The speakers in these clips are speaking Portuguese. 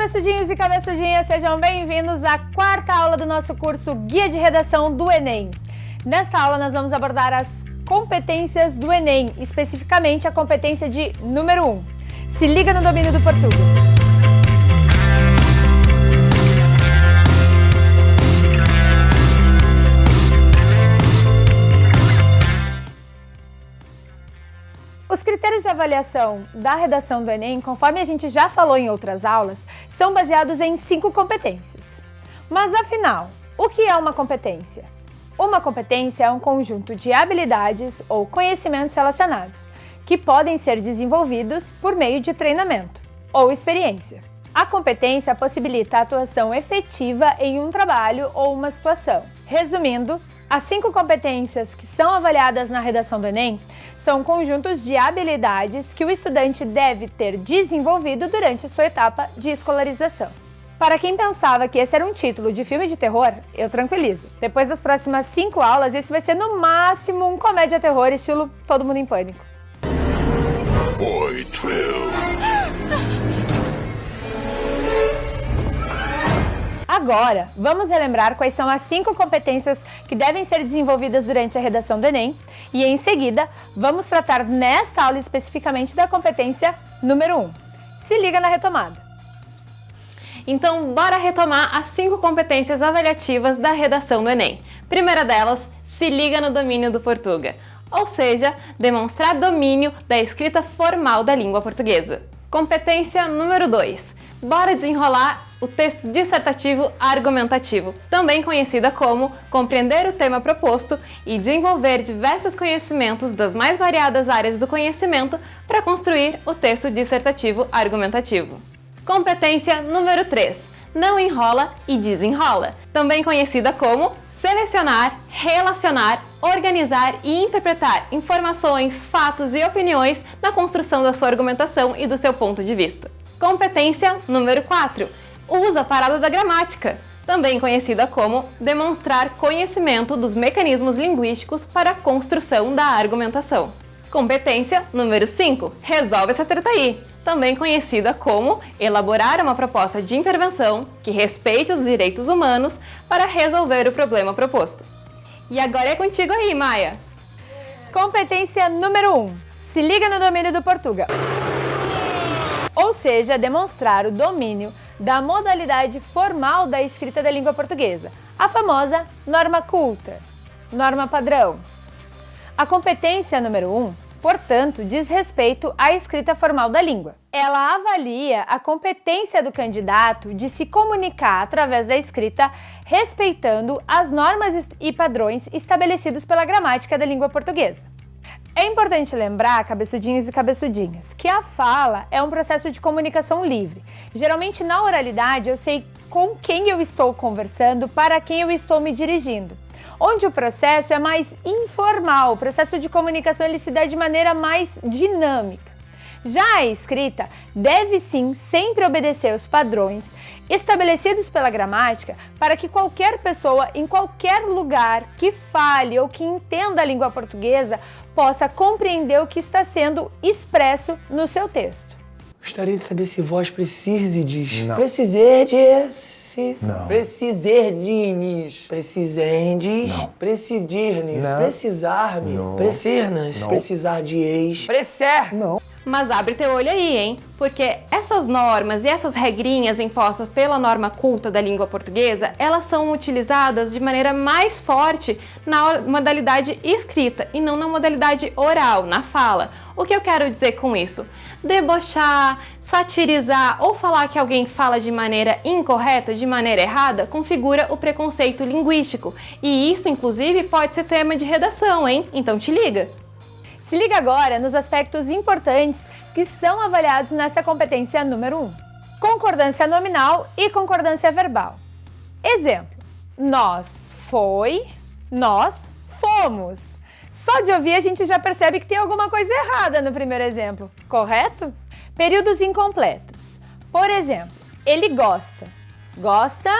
cabeçudinhos e cabeçudinhas, sejam bem-vindos à quarta aula do nosso curso Guia de Redação do Enem. Nesta aula nós vamos abordar as competências do Enem, especificamente a competência de número 1. Se liga no domínio do português. Os critérios de avaliação da redação do Enem, conforme a gente já falou em outras aulas, são baseados em 5 competências. Mas afinal, o que é uma competência? Uma competência é um conjunto de habilidades ou conhecimentos relacionados, que podem ser desenvolvidos por meio de treinamento ou experiência. A competência possibilita a atuação efetiva em um trabalho ou uma situação. Resumindo, as 5 competências que são avaliadas na redação do Enem são conjuntos de habilidades que o estudante deve ter desenvolvido durante a sua etapa de escolarização. Para quem pensava que esse era um título de filme de terror, eu tranquilizo. Depois das próximas 5 aulas, esse vai ser no máximo um comédia-terror estilo Todo Mundo em Pânico. Boy Trill. Agora, vamos relembrar quais são as 5 competências que devem ser desenvolvidas durante a redação do Enem e, em seguida, vamos tratar nesta aula especificamente da competência número 1. Se liga na retomada! Então, bora retomar as 5 competências avaliativas da redação do Enem. Primeira delas, se liga no domínio do português, ou seja, demonstrar domínio da escrita formal da língua portuguesa. Competência número 2, bora desenrolar o texto dissertativo argumentativo, também conhecida como compreender o tema proposto e desenvolver diversos conhecimentos das mais variadas áreas do conhecimento para construir o texto dissertativo argumentativo. Competência número 3, não enrola e desenrola, também conhecida como selecionar, relacionar, organizar e interpretar informações, fatos e opiniões na construção da sua argumentação e do seu ponto de vista. Competência número 4, usa a parada da gramática, também conhecida como demonstrar conhecimento dos mecanismos linguísticos para a construção da argumentação. Competência número 5, resolve essa treta aí, também conhecida como elaborar uma proposta de intervenção que respeite os direitos humanos para resolver o problema proposto. E agora é contigo aí, Maia! Competência número 1, se liga no domínio do português. Ou seja, demonstrar o domínio da modalidade formal da escrita da língua portuguesa, a famosa norma culta, norma padrão. A competência número 1, portanto, diz respeito à escrita formal da língua. Ela avalia a competência do candidato de se comunicar através da escrita, respeitando as normas e padrões estabelecidos pela gramática da língua portuguesa. É importante lembrar, cabeçudinhos e cabeçudinhas, que a fala é um processo de comunicação livre. Geralmente, na oralidade, eu sei com quem eu estou conversando, para quem eu estou me dirigindo. Onde o processo é mais informal, o processo de comunicação ele se dá de maneira mais dinâmica. Já a escrita deve sim sempre obedecer os padrões estabelecidos pela gramática para que qualquer pessoa, em qualquer lugar que fale ou que entenda a língua portuguesa, possa compreender o que está sendo expresso no seu texto. Gostaria de saber se vós precisardes. Não. Precisardes. Não. Precisardes. Precisendes. Não. Precidirnes. Não. Precisar-me. Não. Precernas. Não. Precisar de ex. Precer! Não. Mas abre teu olho aí, hein? Porque essas normas e essas regrinhas impostas pela norma culta da língua portuguesa, elas são utilizadas de maneira mais forte na modalidade escrita e não na modalidade oral, na fala. O que eu quero dizer com isso? Debochar, satirizar ou falar que alguém fala de maneira incorreta, de maneira errada, configura o preconceito linguístico. E isso, inclusive, pode ser tema de redação, hein? Então te liga! Se liga agora nos aspectos importantes que são avaliados nessa competência número 1. Concordância nominal e concordância verbal. Exemplo, nós foi, nós fomos. Só de ouvir a gente já percebe que tem alguma coisa errada no primeiro exemplo, correto? Períodos incompletos. Por exemplo, ele gosta. Gosta?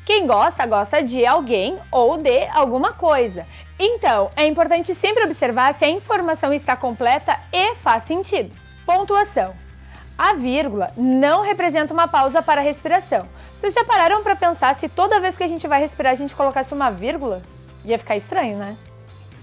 Quem gosta, gosta de alguém ou de alguma coisa. Então, é importante sempre observar se a informação está completa e faz sentido. Pontuação. A vírgula não representa uma pausa para a respiração. Vocês já pararam para pensar se toda vez que a gente vai respirar a gente colocasse uma vírgula? Ia ficar estranho, né?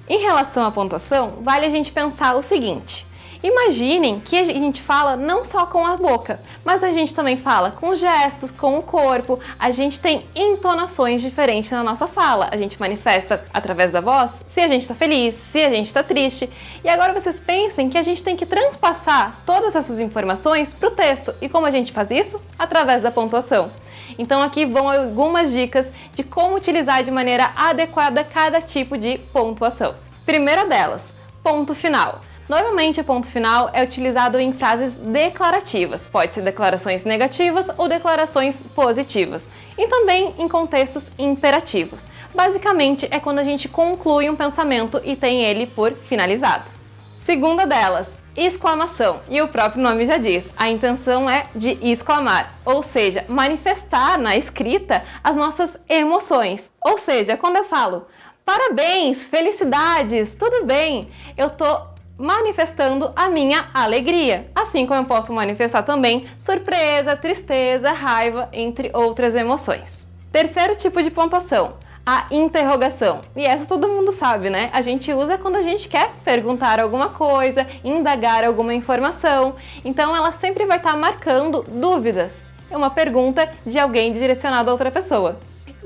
Em relação à pontuação, vale a gente pensar o seguinte. Imaginem que a gente fala não só com a boca, mas a gente também fala com gestos, com o corpo, a gente tem entonações diferentes na nossa fala. A gente manifesta através da voz se a gente está feliz, se a gente está triste. E agora vocês pensem que a gente tem que transpassar todas essas informações para o texto. E como a gente faz isso? Através da pontuação. Então aqui vão algumas dicas de como utilizar de maneira adequada cada tipo de pontuação. Primeira delas, ponto final. Normalmente, o ponto final é utilizado em frases declarativas, pode ser declarações negativas ou declarações positivas, e também em contextos imperativos. Basicamente, é quando a gente conclui um pensamento e tem ele por finalizado. Segunda delas, exclamação, e o próprio nome já diz, a intenção é de exclamar, ou seja, manifestar na escrita as nossas emoções. Ou seja, quando eu falo, parabéns, felicidades, tudo bem, eu tô manifestando a minha alegria, assim como eu posso manifestar também surpresa, tristeza, raiva, entre outras emoções. Terceiro tipo de pontuação, a interrogação. E essa todo mundo sabe, né? A gente usa quando a gente quer perguntar alguma coisa, indagar alguma informação, então ela sempre vai estar marcando dúvidas. É uma pergunta de alguém direcionada a outra pessoa.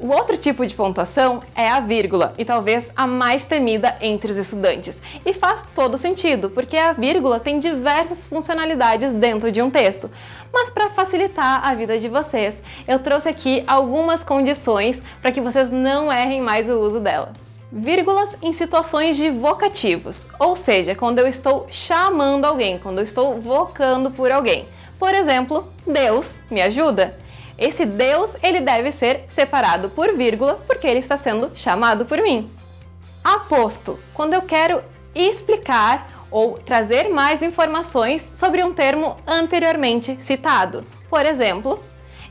O outro tipo de pontuação é a vírgula, e talvez a mais temida entre os estudantes. E faz todo sentido, porque a vírgula tem diversas funcionalidades dentro de um texto. Mas para facilitar a vida de vocês, eu trouxe aqui algumas condições para que vocês não errem mais o uso dela. Vírgulas em situações de vocativos, ou seja, quando eu estou chamando alguém, quando eu estou vocando por alguém. Por exemplo, Deus me ajuda. Esse Deus, ele deve ser separado por vírgula, porque ele está sendo chamado por mim. Aposto, quando eu quero explicar ou trazer mais informações sobre um termo anteriormente citado. Por exemplo,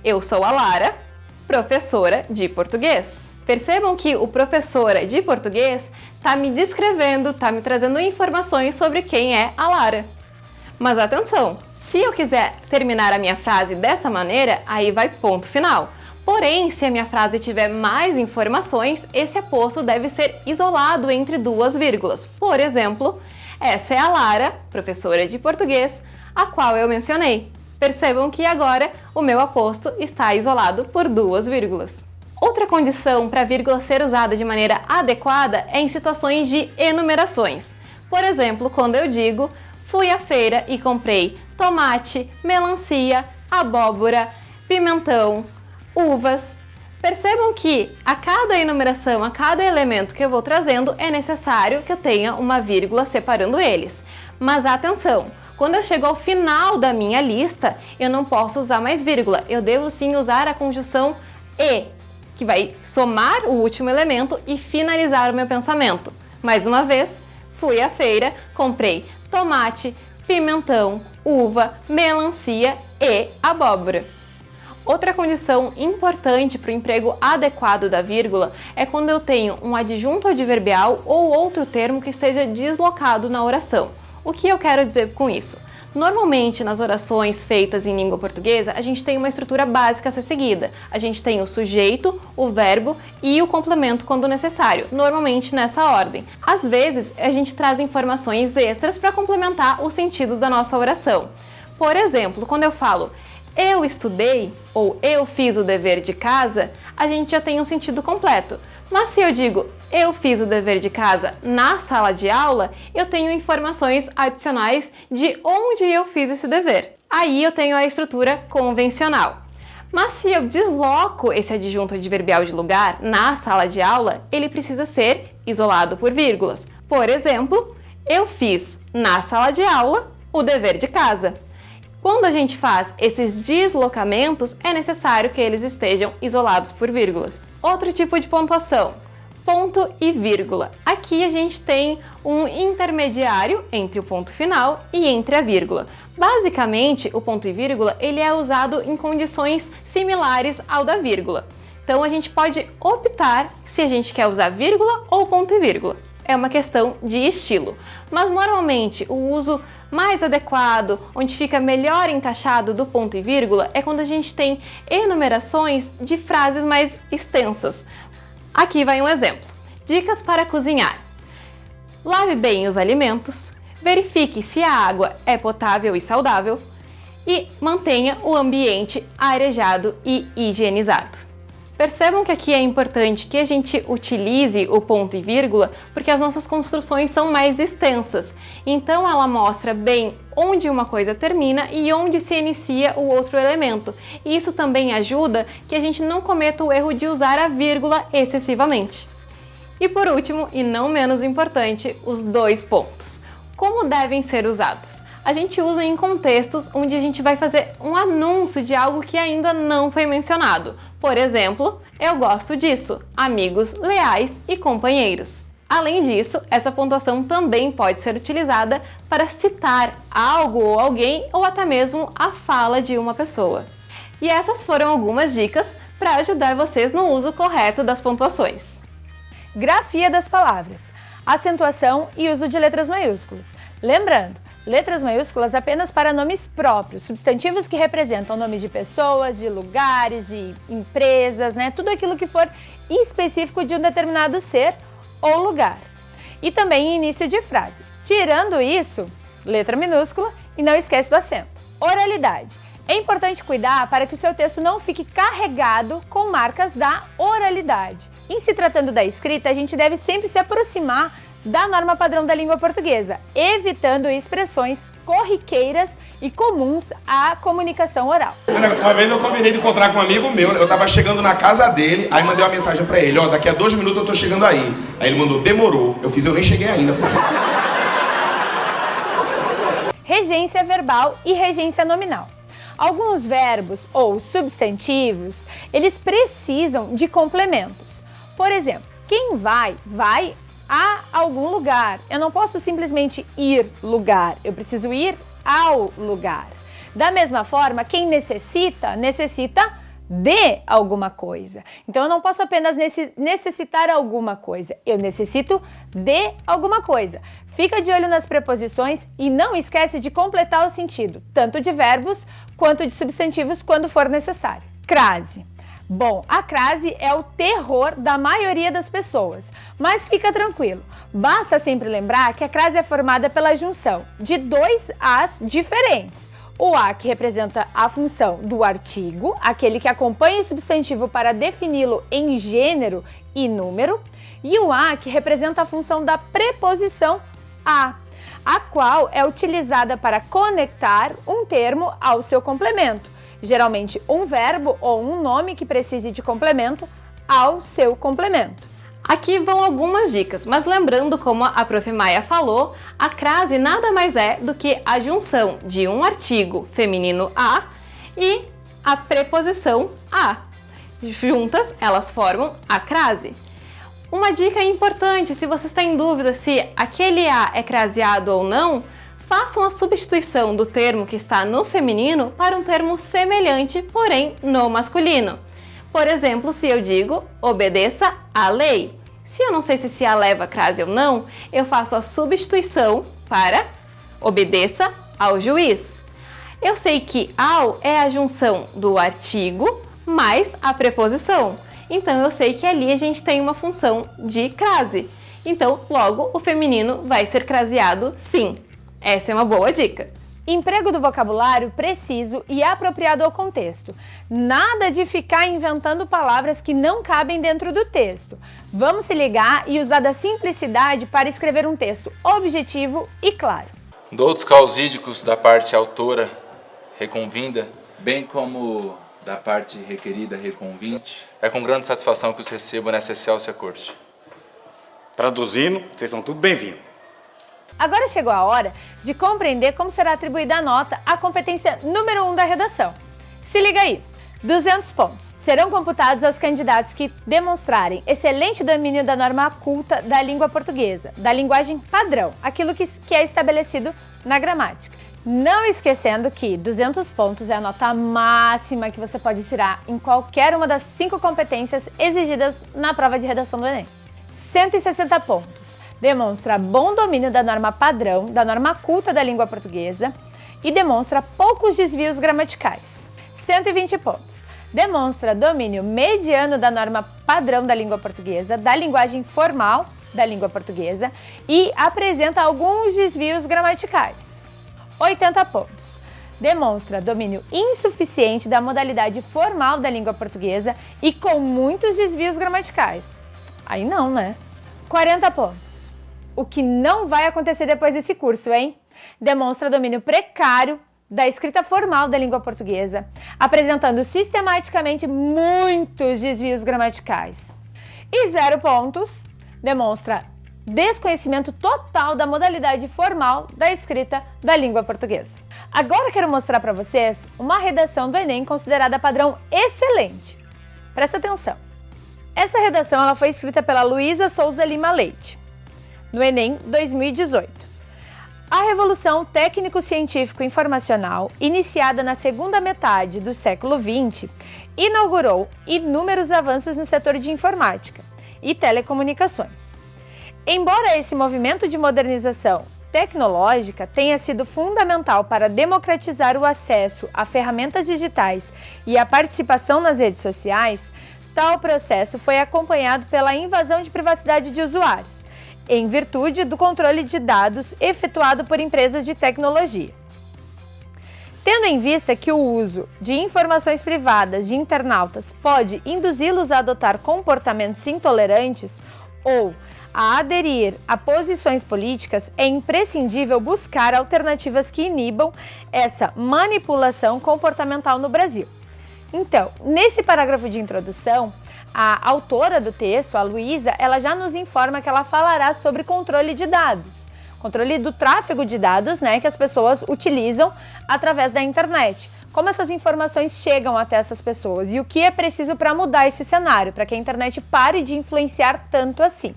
eu sou a Lara, professora de português. Percebam que o professora de português está me descrevendo, está me trazendo informações sobre quem é a Lara. Mas atenção, se eu quiser terminar a minha frase dessa maneira, aí vai ponto final. Porém, se a minha frase tiver mais informações, esse aposto deve ser isolado entre duas vírgulas. Por exemplo, essa é a Lara, professora de português, a qual eu mencionei. Percebam que agora o meu aposto está isolado por duas vírgulas. Outra condição para a vírgula ser usada de maneira adequada é em situações de enumerações. Por exemplo, quando eu digo fui à feira e comprei tomate, melancia, abóbora, pimentão, uvas. Percebam que a cada enumeração, a cada elemento que eu vou trazendo, é necessário que eu tenha uma vírgula separando eles. Mas atenção, quando eu chego ao final da minha lista, eu não posso usar mais vírgula. Eu devo sim usar a conjunção e, que vai somar o último elemento e finalizar o meu pensamento. Mais uma vez, fui à feira, comprei tomate, pimentão, uva, melancia e abóbora. Outra condição importante para o emprego adequado da vírgula é quando eu tenho um adjunto adverbial ou outro termo que esteja deslocado na oração. O que eu quero dizer com isso? Normalmente, nas orações feitas em língua portuguesa, a gente tem uma estrutura básica a ser seguida. A gente tem o sujeito, o verbo e o complemento quando necessário, normalmente nessa ordem. Às vezes, a gente traz informações extras para complementar o sentido da nossa oração. Por exemplo, quando eu falo eu estudei ou eu fiz o dever de casa, a gente já tem um sentido completo. Mas se eu digo eu fiz o dever de casa na sala de aula, eu tenho informações adicionais de onde eu fiz esse dever. Aí eu tenho a estrutura convencional. Mas se eu desloco esse adjunto adverbial de lugar na sala de aula, ele precisa ser isolado por vírgulas. Por exemplo, eu fiz na sala de aula o dever de casa. Quando a gente faz esses deslocamentos, é necessário que eles estejam isolados por vírgulas. Outro tipo de pontuação, ponto e vírgula. Aqui a gente tem um intermediário entre o ponto final e entre a vírgula. Basicamente, o ponto e vírgula ele é usado em condições similares ao da vírgula. Então a gente pode optar se a gente quer usar vírgula ou ponto e vírgula. é uma questão de estilo, mas normalmente o uso mais adequado, onde fica melhor encaixado do ponto e vírgula, é quando a gente tem enumerações de frases mais extensas. Aqui vai um exemplo. Dicas para cozinhar. Lave bem os alimentos, verifique se a água é potável e saudável e mantenha o ambiente arejado e higienizado. Percebam que aqui é importante que a gente utilize o ponto e vírgula porque as nossas construções são mais extensas. Então ela mostra bem onde uma coisa termina e onde se inicia o outro elemento. E isso também ajuda que a gente não cometa o erro de usar a vírgula excessivamente. E por último, e não menos importante, os dois pontos. Como devem ser usados? A gente usa em contextos onde a gente vai fazer um anúncio de algo que ainda não foi mencionado. Por exemplo, eu gosto disso, amigos leais e companheiros. Além disso, essa pontuação também pode ser utilizada para citar algo ou alguém ou até mesmo a fala de uma pessoa. E essas foram algumas dicas para ajudar vocês no uso correto das pontuações. Grafia das palavras, acentuação e uso de letras maiúsculas. Lembrando, letras maiúsculas apenas para nomes próprios, substantivos que representam nomes de pessoas, de lugares, de empresas, tudo aquilo que for específico de um determinado ser ou lugar. E também início de frase. Tirando isso, letra minúscula e não esquece do acento. Oralidade. É importante cuidar para que o seu texto não fique carregado com marcas da oralidade. Em se tratando da escrita, a gente deve sempre se aproximar da norma padrão da língua portuguesa, evitando expressões corriqueiras e comuns à comunicação oral. Uma vez eu combinei de encontrar com um amigo meu, eu tava chegando na casa dele, aí mandei uma mensagem pra ele, daqui a 2 minutos eu tô chegando aí. Aí ele mandou, demorou. Eu nem cheguei ainda. Regência verbal e regência nominal. Alguns verbos ou substantivos, eles precisam de complementos. Por exemplo, quem vai a algum lugar. Eu não posso simplesmente ir lugar, eu preciso ir ao lugar. Da mesma forma, quem necessita de alguma coisa. Então eu não posso apenas necessitar alguma coisa, eu necessito de alguma coisa. Fica de olho nas preposições e não esquece de completar o sentido, tanto de verbos quanto de substantivos quando for necessário. Crase. Bom, a crase é o terror da maioria das pessoas, mas fica tranquilo. Basta sempre lembrar que a crase é formada pela junção de 2 As diferentes. O A que representa a função do artigo, aquele que acompanha o substantivo para defini-lo em gênero e número, e o A que representa a função da preposição a qual é utilizada para conectar um termo ao seu complemento. Geralmente um verbo ou um nome que precise de complemento ao seu complemento. Aqui vão algumas dicas, mas lembrando, como a Prof. Maia falou, a crase nada mais é do que a junção de um artigo feminino a e a preposição a. Juntas, elas formam a crase. Uma dica importante, se você está em dúvida se aquele a é craseado ou não, façam a substituição do termo que está no feminino para um termo semelhante, porém no masculino. Por exemplo, se eu digo obedeça à lei. Se eu não sei se a leva crase ou não, eu faço a substituição para obedeça ao juiz. Eu sei que ao é a junção do artigo mais a preposição. Então eu sei que ali a gente tem uma função de crase. Então, logo, o feminino vai ser craseado sim. Essa é uma boa dica. Emprego do vocabulário preciso e apropriado ao contexto. Nada de ficar inventando palavras que não cabem dentro do texto. Vamos se ligar e usar da simplicidade para escrever um texto objetivo e claro. Doutos causídicos da parte autora reconvinda, bem como da parte requerida reconvinte, é com grande satisfação que os recebo nessa excelsa corte. Traduzindo, vocês são tudo bem-vindos. Agora chegou a hora de compreender como será atribuída a nota à competência número 1 da redação. Se liga aí! 200 pontos serão computados aos candidatos que demonstrarem excelente domínio da norma culta da língua portuguesa, da linguagem padrão, aquilo que é estabelecido na gramática. Não esquecendo que 200 pontos é a nota máxima que você pode tirar em qualquer uma das 5 competências exigidas na prova de redação do Enem. 160 pontos demonstra bom domínio da norma padrão, da norma culta da língua portuguesa e demonstra poucos desvios gramaticais. 120 pontos. Demonstra domínio mediano da norma padrão da língua portuguesa, da linguagem formal da língua portuguesa e apresenta alguns desvios gramaticais. 80 pontos. Demonstra domínio insuficiente da modalidade formal da língua portuguesa e com muitos desvios gramaticais. Aí não, né? 40 pontos. O que não vai acontecer depois desse curso, hein? Demonstra domínio precário da escrita formal da língua portuguesa, apresentando sistematicamente muitos desvios gramaticais. E 0 pontos. Demonstra desconhecimento total da modalidade formal da escrita da língua portuguesa. Agora quero mostrar para vocês uma redação do Enem considerada padrão excelente. Presta atenção. Essa redação ela foi escrita pela Luísa Souza Lima Leite, no Enem 2018. A Revolução Técnico-Científico-Informacional, iniciada na segunda metade do século XX, inaugurou inúmeros avanços no setor de informática e telecomunicações. Embora esse movimento de modernização tecnológica tenha sido fundamental para democratizar o acesso a ferramentas digitais e a participação nas redes sociais, tal processo foi acompanhado pela invasão de privacidade de usuários, em virtude do controle de dados efetuado por empresas de tecnologia. Tendo em vista que o uso de informações privadas de internautas pode induzi-los a adotar comportamentos intolerantes ou a aderir a posições políticas, é imprescindível buscar alternativas que inibam essa manipulação comportamental no Brasil. Então, nesse parágrafo de introdução, a autora do texto, a Luísa, ela já nos informa que ela falará sobre controle de dados. Controle do tráfego de dados, né, que as pessoas utilizam através da internet. Como essas informações chegam até essas pessoas e o que é preciso para mudar esse cenário, para que a internet pare de influenciar tanto assim.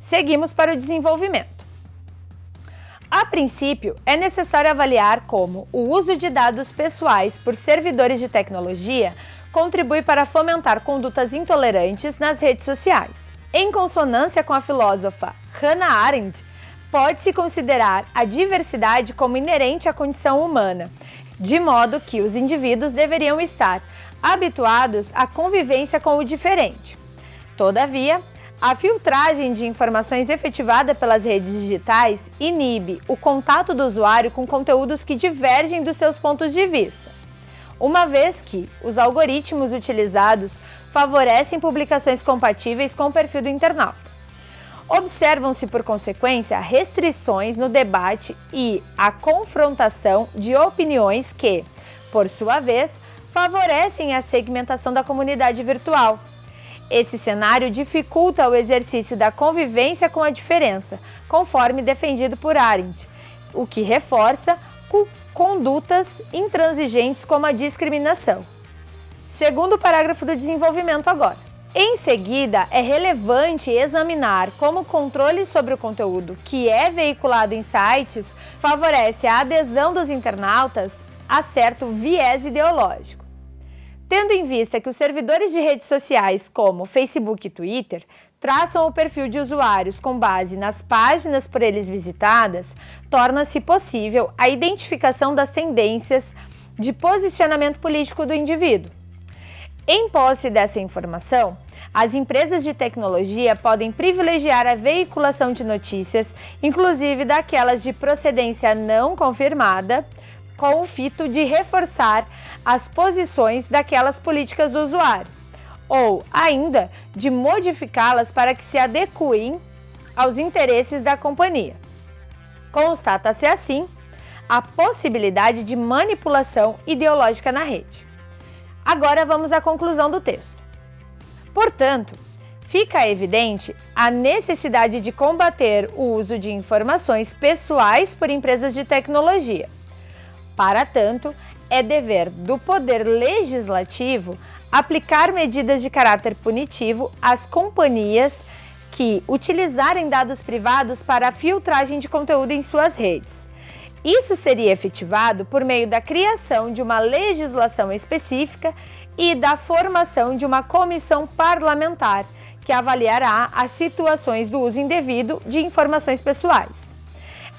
Seguimos para o desenvolvimento. A princípio, é necessário avaliar como o uso de dados pessoais por servidores de tecnologia contribui para fomentar condutas intolerantes nas redes sociais. Em consonância com a filósofa Hannah Arendt, pode-se considerar a diversidade como inerente à condição humana, de modo que os indivíduos deveriam estar habituados à convivência com o diferente. Todavia, a filtragem de informações efetivada pelas redes digitais inibe o contato do usuário com conteúdos que divergem dos seus pontos de vista, uma vez que os algoritmos utilizados favorecem publicações compatíveis com o perfil do internauta. Observam-se, por consequência, restrições no debate e a confrontação de opiniões que, por sua vez, favorecem a segmentação da comunidade virtual. Esse cenário dificulta o exercício da convivência com a diferença, conforme defendido por Arendt, o que reforça condutas intransigentes como a discriminação. Segundo parágrafo do desenvolvimento agora. Em seguida, é relevante examinar como o controle sobre o conteúdo que é veiculado em sites favorece a adesão dos internautas a certo viés ideológico. Tendo em vista que os servidores de redes sociais como Facebook e Twitter traçam o perfil de usuários com base nas páginas por eles visitadas, torna-se possível a identificação das tendências de posicionamento político do indivíduo. Em posse dessa informação, as empresas de tecnologia podem privilegiar a veiculação de notícias, inclusive daquelas de procedência não confirmada, com o fito de reforçar as posições daquelas políticas do usuário, ou ainda de modificá-las para que se adequem aos interesses da companhia. Constata-se assim a possibilidade de manipulação ideológica na rede. Agora vamos à conclusão do texto. Portanto, fica evidente a necessidade de combater o uso de informações pessoais por empresas de tecnologia. Para tanto, é dever do Poder Legislativo aplicar medidas de caráter punitivo às companhias que utilizarem dados privados para a filtragem de conteúdo em suas redes. Isso seria efetivado por meio da criação de uma legislação específica e da formação de uma comissão parlamentar que avaliará as situações do uso indevido de informações pessoais.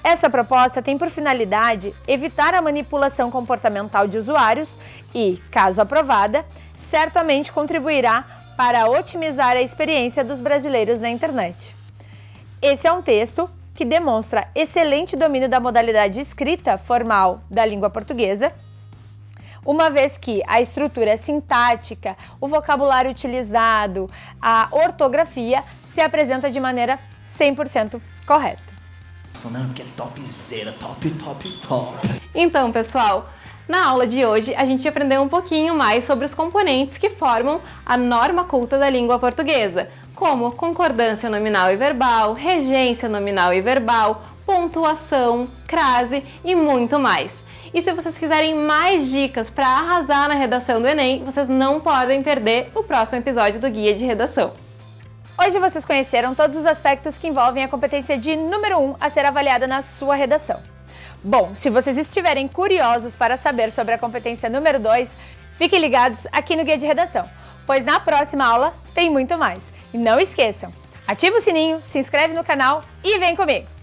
Essa proposta tem por finalidade evitar a manipulação comportamental de usuários e, caso aprovada, certamente contribuirá para otimizar a experiência dos brasileiros na internet. Esse é um texto que demonstra excelente domínio da modalidade escrita formal da língua portuguesa, uma vez que a estrutura sintática, o vocabulário utilizado, a ortografia se apresenta de maneira 100% correta. Não, porque é topzera, top. Então, pessoal, na aula de hoje a gente aprendeu um pouquinho mais sobre os componentes que formam a norma culta da língua portuguesa, como concordância nominal e verbal, regência nominal e verbal, pontuação, crase e muito mais. E se vocês quiserem mais dicas para arrasar na redação do Enem, vocês não podem perder o próximo episódio do Guia de Redação. Hoje vocês conheceram todos os aspectos que envolvem a competência de número 1 a ser avaliada na sua redação. Bom, se vocês estiverem curiosos para saber sobre a competência número 2, fiquem ligados aqui no Guia de Redação, pois na próxima aula tem muito mais. E não esqueçam, ativa o sininho, se inscreve no canal e vem comigo!